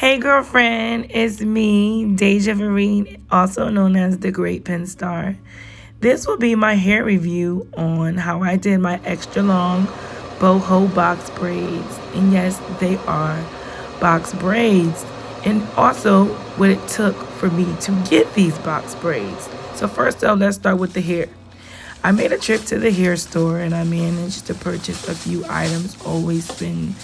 Hey girlfriend, it's me, Deja Vereen, also known as the Great Pen Star. This will be my hair review on how I did my extra long boho box braids. And yes, they are box braids. And also what it took for me to get these box braids. So first off, let's start with the hair. I made a trip to the hair store and I managed to purchase a few items. Always spend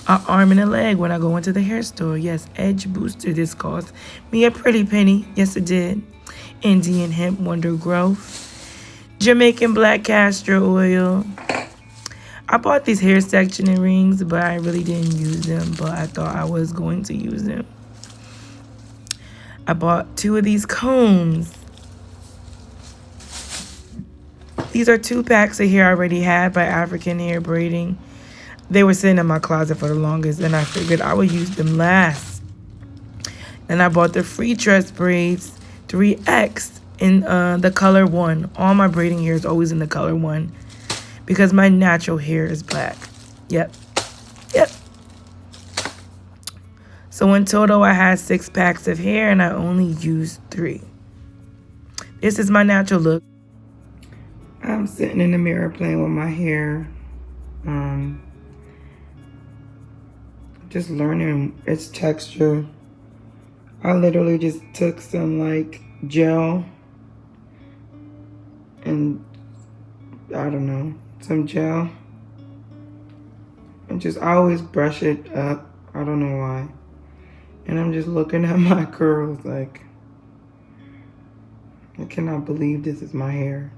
an arm and a leg when I go into the hair store. Yes, Edge Booster. This cost me a pretty penny. Yes, it did. Indian Hemp Wonder Growth. Jamaican Black Castor Oil. I bought these hair sectioning rings, but I really didn't use them, but I thought I was going to use them. I bought 2 of these combs. These are 2 packs of hair I already had by African Hair Braiding. They were sitting in my closet for the longest, and I figured I would use them last. And I bought the Free Tress Braids 3X in the color 1. All my braiding hair is always in the color 1 because my natural hair is black. Yep. So in total, I had 6 packs of hair, and I only used 3. This is my natural look. I'm sitting in the mirror playing with my hair. Just learning its texture. I literally just took some like gel and I don't know, some gel and just I always brush it up. I don't know why. And I'm just looking at my curls like I cannot believe this is my hair.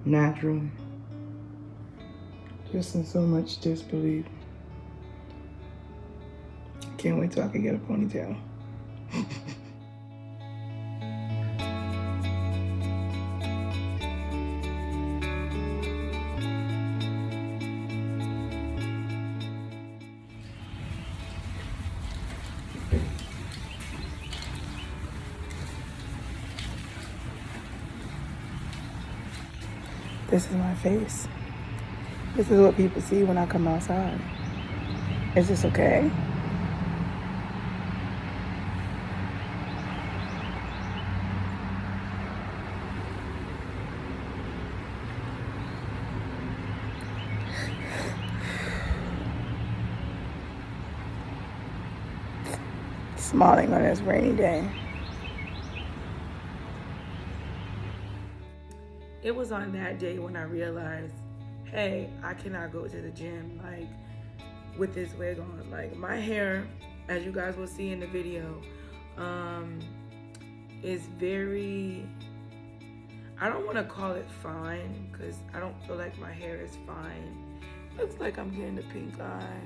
Natural. Just in so much disbelief. Can't wait till I can get a ponytail. This is my face. This is what people see when I come outside. Is this okay? Smiling on this rainy day. It was on that day when I realized, hey, I cannot go to the gym like with this wig on. Like my hair, as you guys will see in the video, is very, I don't want to call it fine because I don't feel like my hair is fine. Looks like I'm getting a pink eye.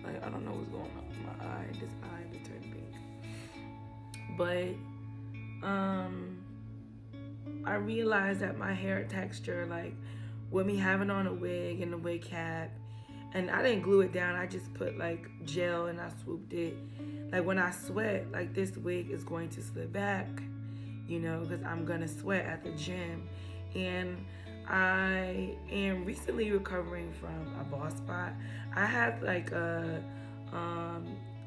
Like I don't know what's going on with my eye. This eye is turning pink. But I realized that my hair texture, like with me having on a wig and a wig cap, and I didn't glue it down, I just put like gel and I swooped it. Like when I sweat, like this wig is going to slip back, you know, because I'm gonna sweat at the gym. And I am recently recovering from a bald spot. I had like a,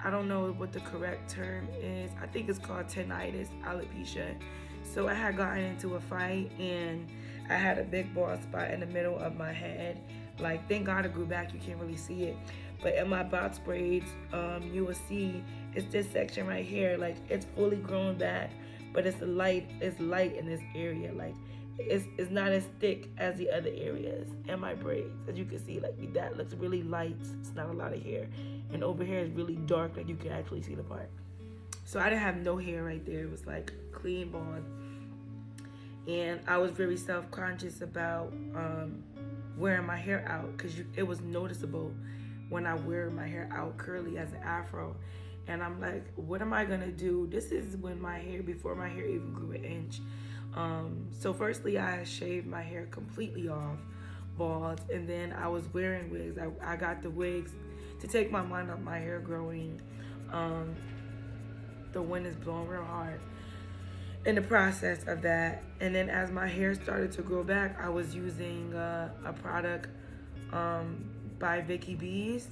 I don't know what the correct term is. I think it's called tinnitus, alopecia. So I had gotten into a fight and I had a big bald spot in the middle of my head. Like, thank God it grew back. You can't really see it. But in my box braids, you will see it's this section right here. Like, it's fully grown back, but it's light in this area. Like, it's not as thick as the other areas in my braids. As you can see, like that looks really light. It's not a lot of hair. And over here is really dark, like you can actually see the part. So I didn't have no hair right there. It was like clean bald. And I was very self-conscious about wearing my hair out because it was noticeable when I wear my hair out curly as an afro. And I'm like, what am I gonna do? This is when my hair, before my hair even grew an inch. So firstly, I shaved my hair completely off, bald, and then I was wearing wigs. I got the wigs to take my mind off my hair growing. The wind is blowing real hard in the process of that. And then as my hair started to grow back, I was using a product by Vicky Bees,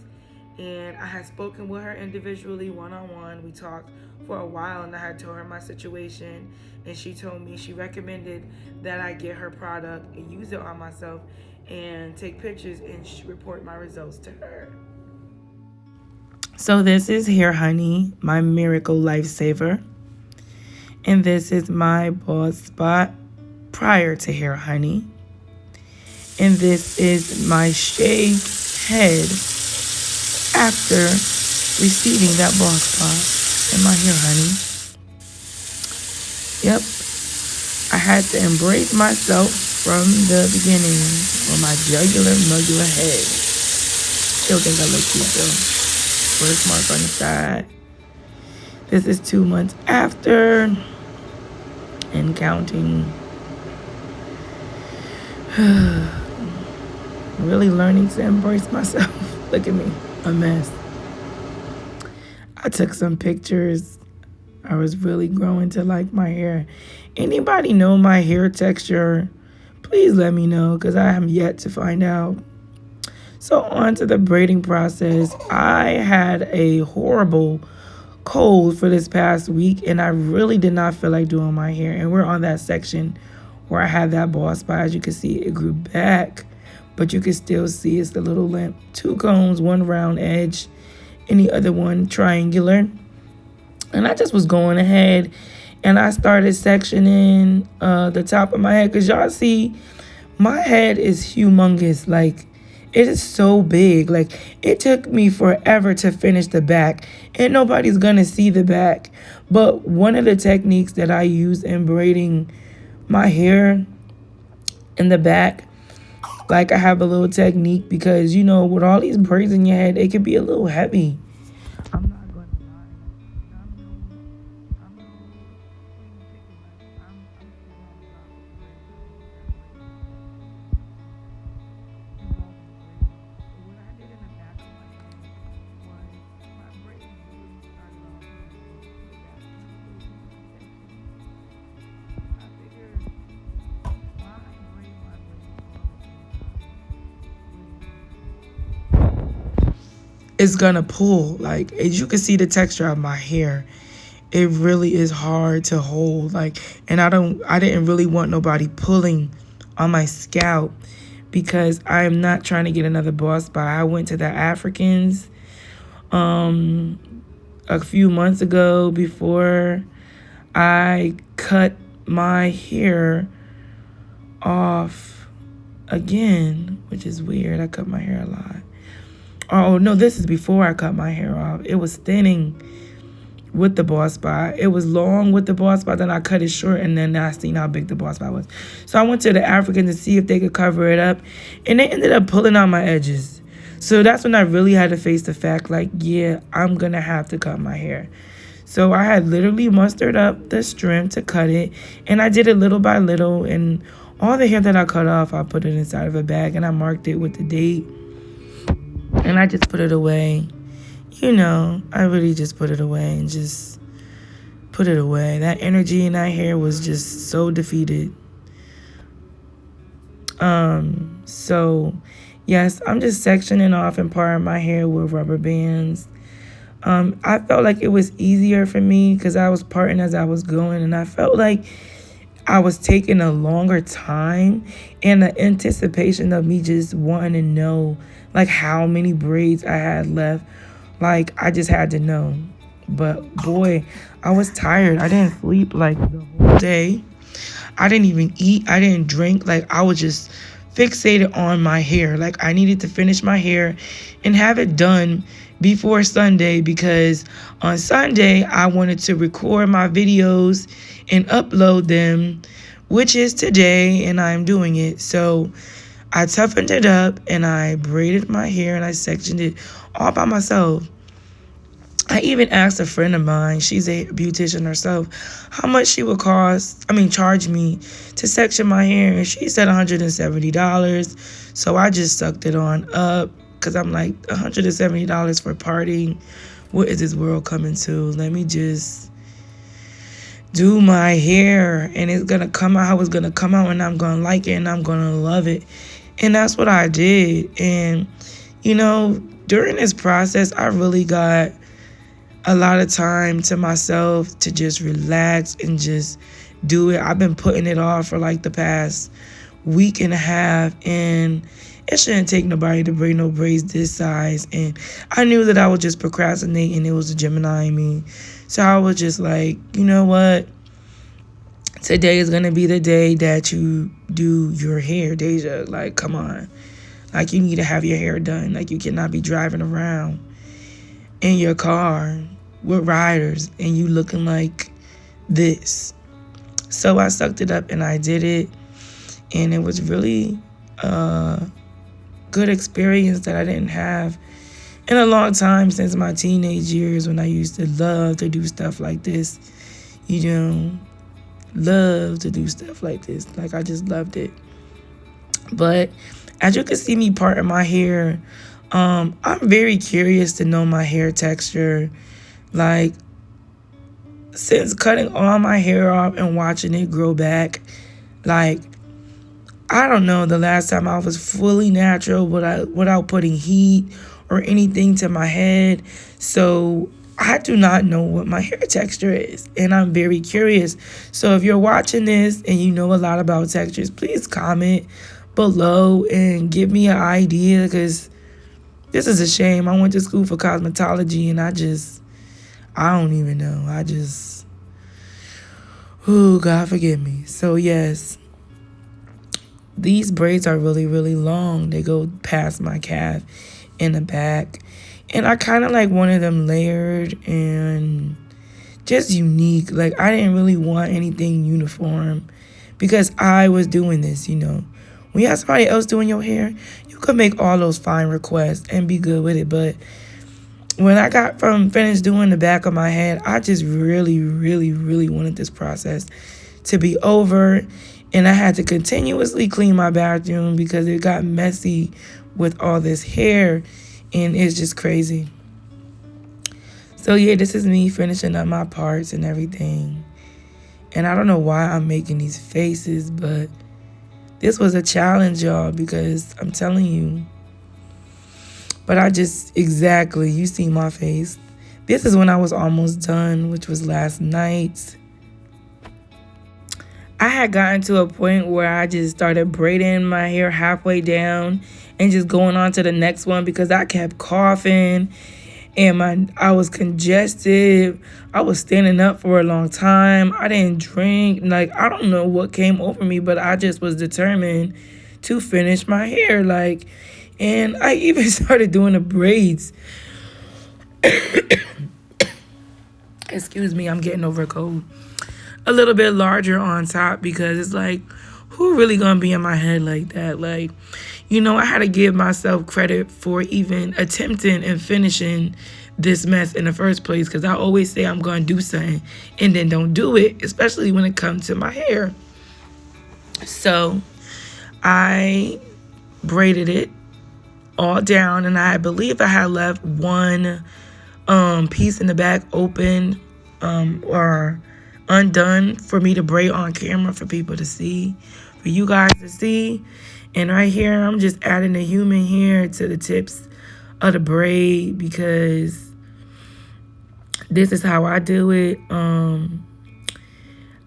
And I had spoken with her individually, one-on-one. We talked for a while, and I had told her my situation, and she told me she recommended that I get her product and use it on myself and take pictures and report my results to her. So this is Hair Honey, my miracle lifesaver. And this is my bald spot prior to Hair Honey. And this is my shaved head after receiving that bald spot in my Hair Honey. Yep, I had to embrace myself from the beginning for my jugular head. Still think I look cute though. Birthmark on the side. This is 2 months after and counting. Really learning to embrace myself. Look at me, a mess. I took some pictures. I was really growing to like my hair. Anybody know my hair texture? Please let me know, because I am yet to find out. So on to the braiding process. I had a horrible cold for this past week, and I really did not feel like doing my hair. And we're on that section where I had that bald spot. As you can see, it grew back, but you can still see it's the little limp. 2 combs, 1 round edge, and the other one triangular. And I just was going ahead and I started sectioning the top of my head, because y'all see my head is humongous. Like, it is so big. Like, it took me forever to finish the back, and nobody's gonna see the back. But one of the techniques that I use in braiding my hair in the back, like, I have a little technique, because you know, with all these braids in your head, it can be a little heavy. I'm not gonna lie. It's gonna pull. Like, as you can see the texture of my hair, it really is hard to hold. Like, and I didn't really want nobody pulling on my scalp, because I am not trying to get another bald spot. I went to the Africans a few months ago before I cut my hair off again, which is weird. I cut my hair a lot. Oh, no, this is before I cut my hair off. It was thinning with the bald spot. It was long with the bald spot, then I cut it short, and then I seen how big the bald spot was. So I went to the African to see if they could cover it up, and they ended up pulling out my edges. So that's when I really had to face the fact, like, yeah, I'm going to have to cut my hair. So I had literally mustered up the strength to cut it, and I did it little by little, and all the hair that I cut off, I put it inside of a bag, and I marked it with the date. And I just put it away. You know, I really just put it away and just put it away. That energy in that hair was just so defeated. So, yes, I'm just sectioning off and parting my hair with rubber bands. I felt like it was easier for me because I was parting as I was going. And I felt like I was taking a longer time, and the anticipation of me just wanting to know, like, how many braids I had left. Like, I just had to know. But boy, I was tired. I didn't sleep like the whole day. I didn't even eat. I didn't drink. Like, I was just fixated on my hair. Like, I needed to finish my hair and have it done before Sunday, because on Sunday I wanted to record my videos and upload them, which is today, and I'm doing it. So I toughened it up and I braided my hair and I sectioned it all by myself. I even asked a friend of mine, she's a beautician herself, how much she would charge me to section my hair, and she said $170. So I just sucked it on up, because I'm like, $170 for parting? What is this world coming to? Let me just do my hair, and it's going to come out how it's going to come out, and I'm going to like it, and I'm going to love it. And that's what I did. And, you know, during this process, I really got a lot of time to myself to just relax and just do it. I've been putting it off for like the past week and a half, and it shouldn't take nobody to braid no braids this size. And I knew that I would just procrastinate, and it was a Gemini in me. So I was just like, you know what? Today is going to be the day that you do your hair, Deja. Like, come on. Like, you need to have your hair done. Like, you cannot be driving around in your car with riders and you looking like this. So I sucked it up and I did it. And it was really a good experience that I didn't have in a long time since my teenage years, when I used to love to do stuff like this. You know, love to do stuff like this. Like, I just loved it. But as you can see me parting my hair, I'm very curious to know my hair texture. Like, since cutting all my hair off and watching it grow back, like, I don't know the last time I was fully natural without putting heat or anything to my head. So I do not know what my hair texture is, and I'm very curious. So if you're watching this and you know a lot about textures, please comment below and give me an idea, because this is a shame. I went to school for cosmetology and I don't even know. Oh, God forgive me. So yes, these braids are really, really long. They go past my calf in the back. And I kind of like wanted them layered and just unique. Like, I didn't really want anything uniform because I was doing this, you know. When you have somebody else doing your hair, you could make all those fine requests and be good with it. But when I got finished doing the back of my head, I just really, really, really wanted this process to be over. And I had to continuously clean my bathroom because it got messy with all this hair. And it's just crazy. So yeah, this is me finishing up my parts and everything. And I don't know why I'm making these faces, but this was a challenge, y'all, because I'm telling you. But exactly, you see my face. This is when I was almost done, which was last night. I had gotten to a point where I just started braiding my hair halfway down and just going on to the next one because I kept coughing and I was congested. I was standing up for a long time. I didn't drink. Like, I don't know what came over me, but I just was determined to finish my hair. Like, and I even started doing the braids. Excuse me, I'm getting over a cold. A little bit larger on top because it's like, who really gonna be in my head like that? Like, you know, I had to give myself credit for even attempting and finishing this mess in the first place, because I always say I'm gonna do something and then don't do it, especially when it comes to my hair. So I braided it all down, and I believe I had left one piece in the back open or undone for me to braid on camera for people to see, for you guys to see. And right here, I'm just adding the human hair to the tips of the braid because this is how I do it.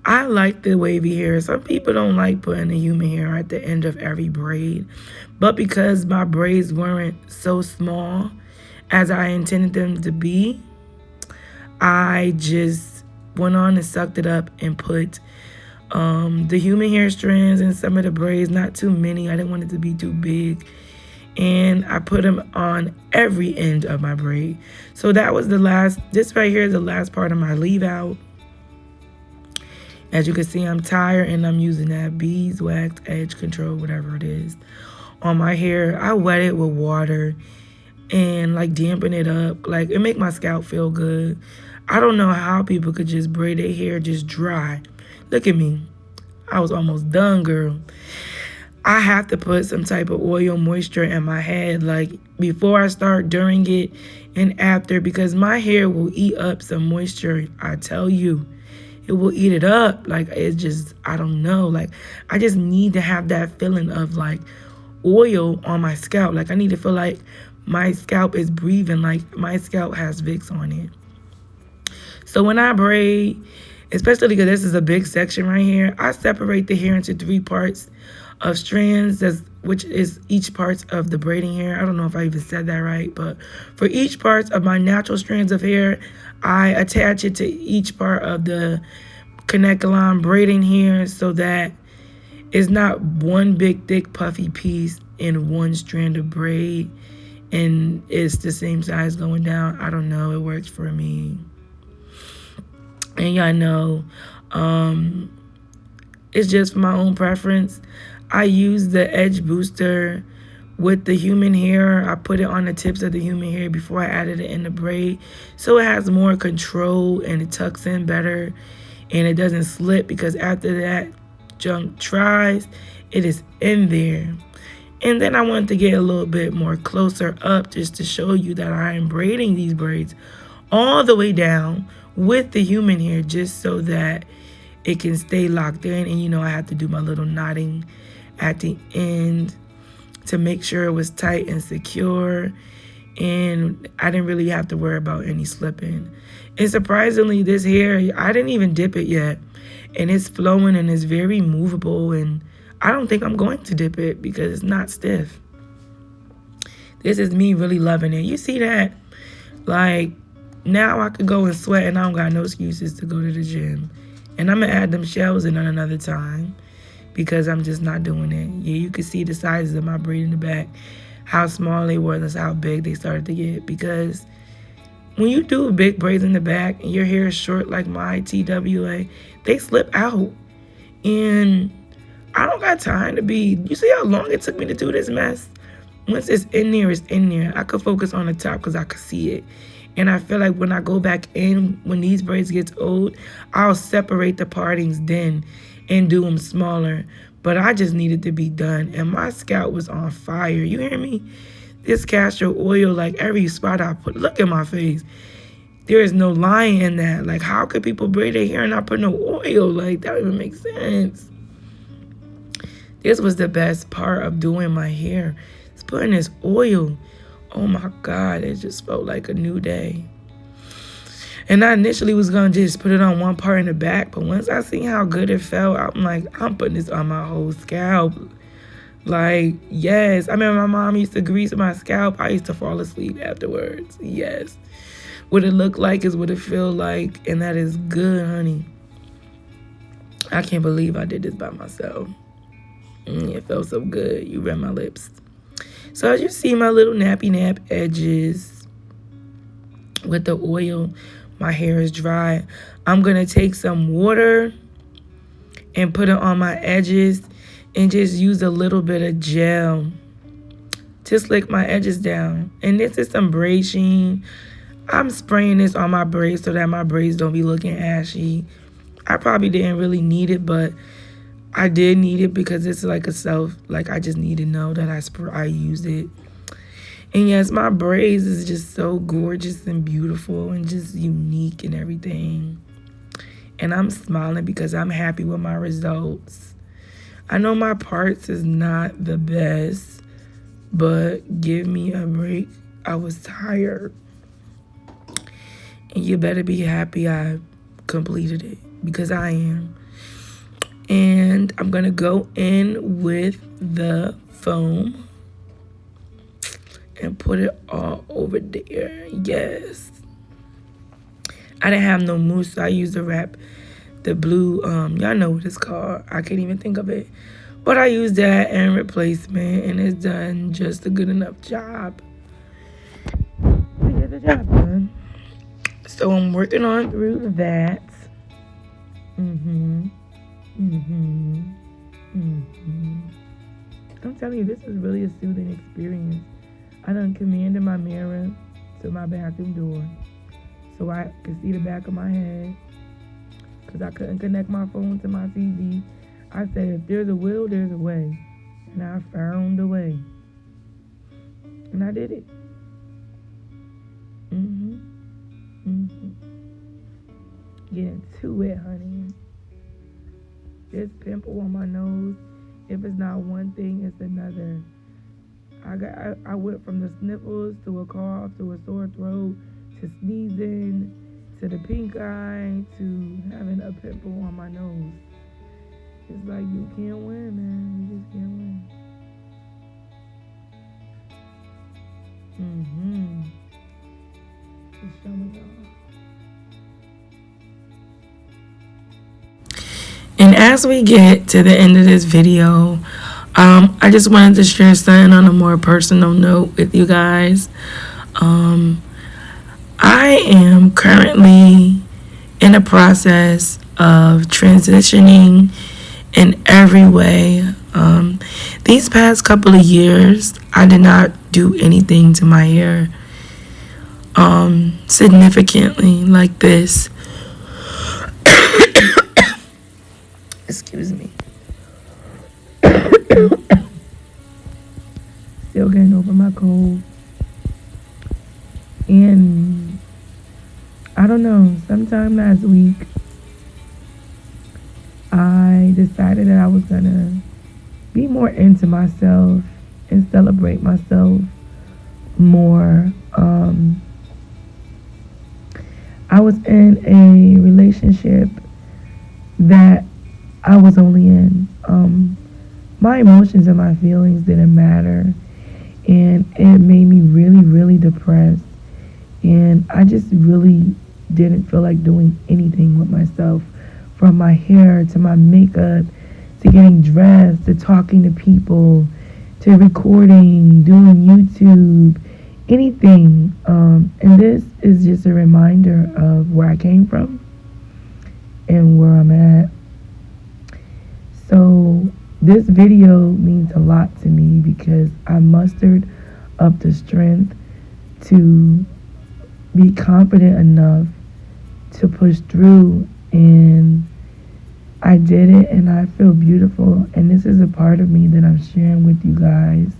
I like the wavy hair. Some people don't like putting the human hair at the end of every braid. But because my braids weren't so small as I intended them to be, I just went on and sucked it up and put the human hair strands in some of the braids, not too many. I didn't want it to be too big. And I put them on every end of my braid. So that was this right here is the last part of my leave out. As you can see, I'm tired and I'm using that beeswax edge control, whatever it is, on my hair. I wet it with water and like dampen it up. Like, it make my scalp feel good. I don't know how people could just braid their hair just dry. Look at me. I was almost done, girl. I have to put some type of oil moisture in my head, like before I start, during it, and after, because my hair will eat up some moisture. I tell you, it will eat it up. Like, it's just, I don't know. Like, I just need to have that feeling of like oil on my scalp. Like, I need to feel like my scalp is breathing. Like, my scalp has Vicks on it. So when I braid, especially because this is a big section right here, I separate the hair into 3 parts of strands, which is each part of the braiding hair. I don't know if I even said that right, but for each part of my natural strands of hair, I attach it to each part of the connect-a-line braiding hair so that it's not one big, thick, puffy piece in one strand of braid and it's the same size going down. I don't know. It works for me. And y'all know, it's just for my own preference. I use the edge booster with the human hair. I put it on the tips of the human hair before I added it in the braid. So it has more control and it tucks in better and it doesn't slip, because after that junk dries, it is in there. And then I wanted to get a little bit more closer up just to show you that I am braiding these braids all the way down with the human hair, just so that it can stay locked in. And you know, I have to do my little knotting at the end to make sure it was tight and secure, and I didn't really have to worry about any slipping. And surprisingly, this hair, I didn't even dip it yet, and it's flowing and it's very movable, and I don't think I'm going to dip it because it's not stiff. This is me really loving it. You see that? Like, now I could go and sweat and I don't got no excuses to go to the gym. And I'm going to add them shells in another time because I'm just not doing it. Yeah, you can see the sizes of my braid in the back, how small they were and how big they started to get. Because when you do big braids in the back and your hair is short like my TWA, they slip out. And I don't got time to be... You see how long it took me to do this mess? Once it's in there, it's in there. I could focus on the top because I could see it. And I feel like when I go back in, when these braids get old, I'll separate the partings then and do them smaller. But I just needed to be done. And my scalp was on fire. You hear me? This castor oil, like every spot I put, look at my face. There is no lying in that. Like, how could people braid their hair and not put no oil? Like, that don't even make sense. This was the best part of doing my hair. It's putting this oil. Oh my God, it just felt like a new day. And I initially was going to just put it on one part in the back, but once I seen how good it felt, I'm like, I'm putting this on my whole scalp. Like, yes. I remember my mom used to grease my scalp. I used to fall asleep afterwards. Yes. What it look like is what it feel like, and that is good, honey. I can't believe I did this by myself. It felt so good. You read my lips. So as you see my little nappy nap edges with the oil, my hair is dry. I'm going to take some water and put it on my edges and just use a little bit of gel to slick my edges down. And this is some braid sheen. I'm spraying this on my braids so that my braids don't be looking ashy. I probably didn't really need it, but I did need it because it's like I just need to know that I used it. And yes, my braids is just so gorgeous and beautiful and just unique and everything. And I'm smiling because I'm happy with my results. I know my parts is not the best, but give me a break. I was tired. And you better be happy I completed it, because I am. And I'm going to go in with the foam and put it all over there. Yes. I didn't have no mousse, so I used the wrap, the blue, y'all know what it's called. I can't even think of it. But I used that in replacement, and it's done just a good enough job to get the job done. So I'm working on through that. I'm telling you, this is really a soothing experience. I done commanded my mirror to my bathroom door so I could see the back of my head, because I couldn't connect my phone to my TV. I said, if there's a will, there's a way. And I found a way. And I did it. Getting to it, honey. This pimple on my nose, if it's not one thing, it's another. I went from the sniffles to a cough to a sore throat to sneezing to the pink eye to having a pimple on my nose. It's like you can't win, man. You just can't win. Just show me y'all. And as we get to the end of this video, I just wanted to share something on a more personal note with you guys. I am currently in a process of transitioning in every way. These past couple of years, I did not do anything to my hair significantly like this. Excuse me. Still getting over my cold. And I don't know, sometime last week, I decided that I was gonna be more into myself and celebrate myself more. I was in a relationship that I was only in. My emotions and my feelings didn't matter, and it made me really, really depressed. And I just really didn't feel like doing anything with myself, from my hair to my makeup to getting dressed to talking to people to recording, doing YouTube, anything. And this is just a reminder of where I came from and where I'm at. So this video means a lot to me because I mustered up the strength to be confident enough to push through, and I did it, and I feel beautiful. And this is a part of me that I'm sharing with you guys,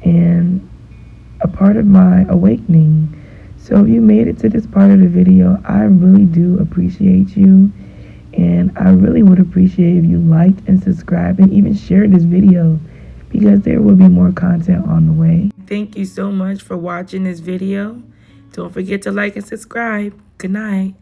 and a part of my awakening. So if you made it to this part of the video, I really do appreciate you, and I really would appreciate if you liked and subscribed and even shared this video, because there will be more content on the way. Thank you so much for watching this video. Don't forget to like and subscribe. Good night.